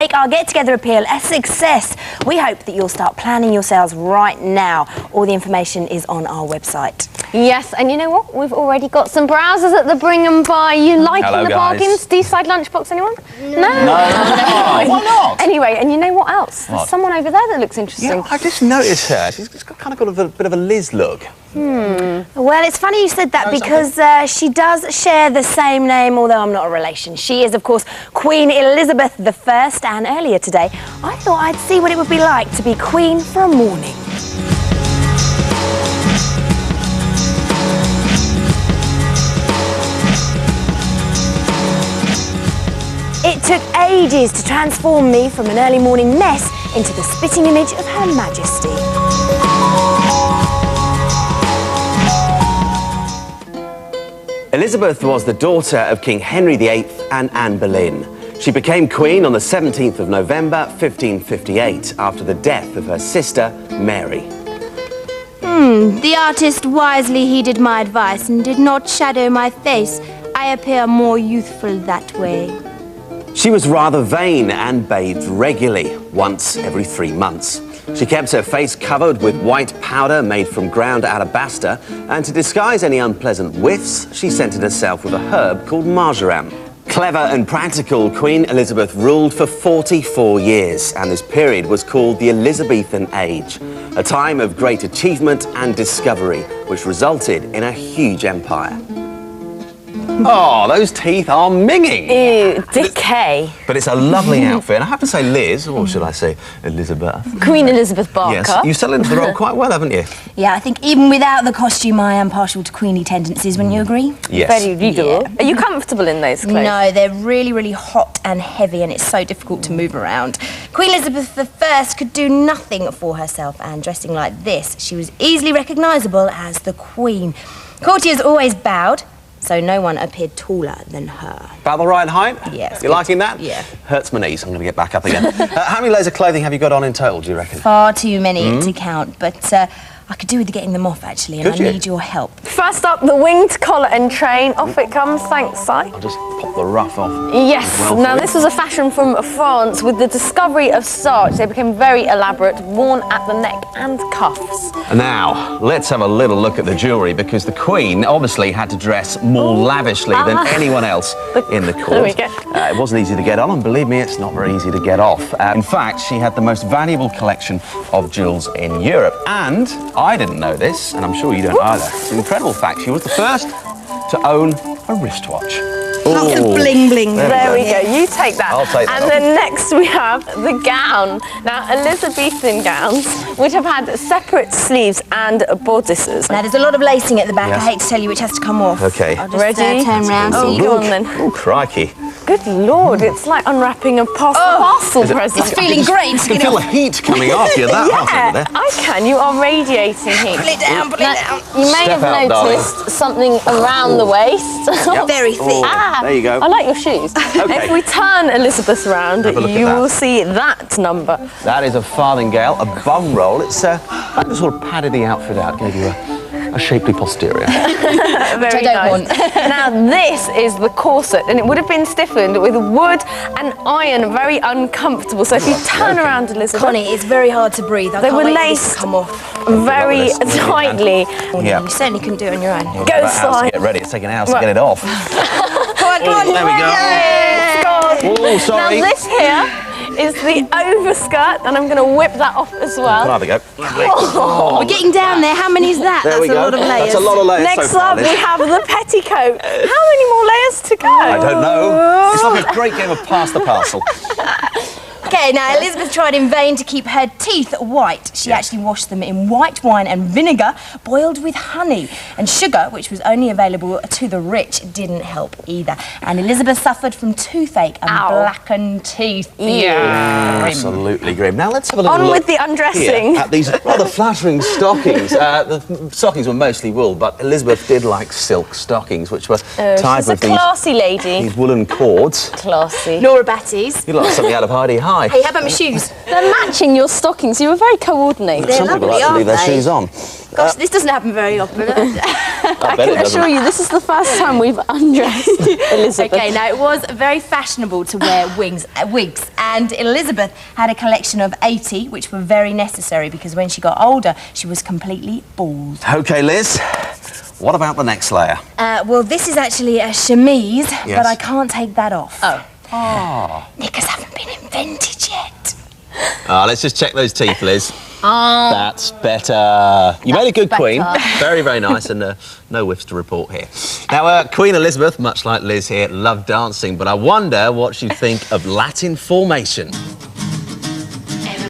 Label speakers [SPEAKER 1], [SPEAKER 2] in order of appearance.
[SPEAKER 1] make our get-together appeal a success. We hope that you'll start planning your sales right now. All the information is on our website.
[SPEAKER 2] Yes, and you know what? We've already got some browsers at the Bring and Buy. You liking the bargains? Do-side lunchbox, anyone? No.
[SPEAKER 3] Why not?
[SPEAKER 2] Anyway, and you know what else? There's someone over there that looks interesting.
[SPEAKER 3] Yeah, I just noticed her. She's kind of got a bit of a Liz look.
[SPEAKER 1] Well, it's funny you said that because she does share the same name, although I'm not a relation. She is, of course, Queen Elizabeth I, and earlier today, I thought I'd see what it would be like to be Queen for a morning. It took ages to transform me from an early morning mess into the spitting image of Her Majesty.
[SPEAKER 3] Elizabeth was the daughter of King Henry VIII and Anne Boleyn. She became queen on the 17th of November 1558 after the death of her sister, Mary.
[SPEAKER 1] The artist wisely heeded my advice and did not shadow my face. I appear more youthful that way.
[SPEAKER 3] She was rather vain and bathed regularly, once every 3 months. She kept her face covered with white powder made from ground alabaster, and to disguise any unpleasant whiffs, she scented herself with a herb called marjoram. Clever and practical, Queen Elizabeth ruled for 44 years, and this period was called the Elizabethan Age, a time of great achievement and discovery, which resulted in a huge empire. Oh, those teeth are minging.
[SPEAKER 2] Ew, decay.
[SPEAKER 3] But it's a lovely outfit. And I have to say, Liz, or should I say Elizabeth?
[SPEAKER 2] Queen Elizabeth Barker.
[SPEAKER 3] Yes, you settled into the role quite well, haven't you?
[SPEAKER 1] Yeah, I think even without the costume, I am partial to queenly tendencies, wouldn't you agree?
[SPEAKER 3] Yes.
[SPEAKER 2] Very legal. Yeah. Are you comfortable in those clothes?
[SPEAKER 1] No, they're really, really hot and heavy, and it's so difficult to move around. Queen Elizabeth I could do nothing for herself, and dressing like this, she was easily recognisable as the Queen. Courtiers always bowed, so no one appeared taller than her.
[SPEAKER 3] About the right height?
[SPEAKER 1] Yes.
[SPEAKER 3] You liking that?
[SPEAKER 1] Yeah.
[SPEAKER 3] Hurts my knees. I'm going to get back up again. How many layers of clothing have you got on in total, do you reckon?
[SPEAKER 1] Far too many to count, but I could do with getting them off, actually, and I need your help.
[SPEAKER 2] First up, the winged collar and train. Off it comes, thanks, Si.
[SPEAKER 3] I'll just pop the ruff off.
[SPEAKER 2] Yes, now this was a fashion from France. With the discovery of starch, they became very elaborate, worn at the neck and cuffs.
[SPEAKER 3] Now, let's have a little look at the jewellery, because the Queen obviously had to dress more lavishly than anyone else in the court.
[SPEAKER 2] There we go.
[SPEAKER 3] It wasn't easy to get on, and believe me, it's not very easy to get off. In fact, she had the most valuable collection of jewels in Europe, and I didn't know this, and I'm sure you don't either. It's an incredible fact. She was the first to own a wristwatch.
[SPEAKER 1] Lots of bling bling.
[SPEAKER 2] There we go. You take that.
[SPEAKER 3] I'll take that.
[SPEAKER 2] And then next we have the gown. Now, Elizabethan gowns would have had separate sleeves and bodices.
[SPEAKER 1] Now, there's a lot of lacing at the back.
[SPEAKER 3] Yes.
[SPEAKER 1] I hate to tell you which has to come off.
[SPEAKER 3] Okay.
[SPEAKER 1] I'll just
[SPEAKER 2] Ready?
[SPEAKER 1] turn round.
[SPEAKER 2] Oh, go on then.
[SPEAKER 3] Oh, crikey.
[SPEAKER 2] Good Lord, it's like unwrapping a parcel present.
[SPEAKER 1] It's feeling great.
[SPEAKER 3] You can feel the heat coming off you, that hot over there.
[SPEAKER 2] I can. You are radiating heat.
[SPEAKER 1] Pull it down, pull it down.
[SPEAKER 2] You may
[SPEAKER 3] Step
[SPEAKER 2] have
[SPEAKER 3] out,
[SPEAKER 2] noticed something around the waist.
[SPEAKER 1] Very thick.
[SPEAKER 3] There you go.
[SPEAKER 2] I like your shoes.
[SPEAKER 3] Okay.
[SPEAKER 2] If we turn Elizabeth round,
[SPEAKER 3] Have a look at
[SPEAKER 2] you
[SPEAKER 3] that.
[SPEAKER 2] will see that number.
[SPEAKER 3] That is a farthingale, a bum roll. It's that just sort of padded the outfit out, gave you a shapely posterior.
[SPEAKER 2] Very nice. Now this is the corset, and it would have been stiffened with wood and iron, very uncomfortable. So if you turn around, Elizabeth,
[SPEAKER 1] Connie, it's very hard to breathe. I
[SPEAKER 2] they
[SPEAKER 1] can't
[SPEAKER 2] were
[SPEAKER 1] wait for this
[SPEAKER 2] laced
[SPEAKER 1] to come off.
[SPEAKER 2] very
[SPEAKER 3] Like this.
[SPEAKER 2] tightly.
[SPEAKER 3] Yeah.
[SPEAKER 1] You certainly couldn't do it on your own.
[SPEAKER 2] Go
[SPEAKER 3] Hours to
[SPEAKER 2] side.
[SPEAKER 3] get ready. It's taking hours to get it off.
[SPEAKER 1] Come on, come on.
[SPEAKER 3] There we go.
[SPEAKER 2] It's gone.
[SPEAKER 3] Oh, sorry.
[SPEAKER 2] Now this here is the overskirt, and I'm going to whip that off as well.
[SPEAKER 3] There we go.
[SPEAKER 1] We're getting down there. How many is that?
[SPEAKER 3] There we
[SPEAKER 1] That's a
[SPEAKER 3] go.
[SPEAKER 1] lot of layers.
[SPEAKER 3] That's a lot of layers.
[SPEAKER 2] Next
[SPEAKER 3] so far,
[SPEAKER 2] up,
[SPEAKER 3] Liz.
[SPEAKER 2] we have the petticoat. How many more layers to go?
[SPEAKER 3] I don't know. It's like a great game of pass the parcel.
[SPEAKER 1] Okay, now Elizabeth tried in vain to keep her teeth white. She actually washed them in white wine and vinegar boiled with honey. And sugar, which was only available to the rich, didn't help either. And Elizabeth suffered from toothache and blackened teeth.
[SPEAKER 2] Yeah.
[SPEAKER 3] Absolutely grim. Now let's have a little
[SPEAKER 2] On
[SPEAKER 3] look
[SPEAKER 2] with the undressing.
[SPEAKER 3] here at these rather flattering stockings. The stockings were mostly wool, but Elizabeth did like silk stockings, which were tied
[SPEAKER 2] She's a
[SPEAKER 3] with
[SPEAKER 2] classy lady.
[SPEAKER 3] these woolen cords.
[SPEAKER 2] Classy.
[SPEAKER 1] Laura Batty's.
[SPEAKER 3] You look like something out of Heidi High. high.
[SPEAKER 1] Hey, how about my shoes?
[SPEAKER 2] They're matching your stockings. You were very coordinated.
[SPEAKER 1] They're
[SPEAKER 3] Some people
[SPEAKER 1] lovely,
[SPEAKER 3] like to leave their
[SPEAKER 1] aren't they?
[SPEAKER 3] shoes on.
[SPEAKER 1] Gosh, this doesn't happen very often.
[SPEAKER 2] I can assure you, this is the first time we've undressed Elizabeth.
[SPEAKER 1] Okay, now it was very fashionable to wear wigs, and Elizabeth had a collection of 80, which were very necessary because when she got older, she was completely bald.
[SPEAKER 3] OK, Liz, what about the next layer?
[SPEAKER 1] Well, this is actually a chemise,
[SPEAKER 3] Yes.
[SPEAKER 1] but I can't take that off.
[SPEAKER 3] Oh.
[SPEAKER 1] Knickers haven't been invented yet.
[SPEAKER 3] Let's just check those teeth, Liz. That's better. You made a good queen. Very, very nice, and no whiffs to report here. Now, Queen Elizabeth, much like Liz here, loved dancing, but I wonder what she'd think of Latin formation.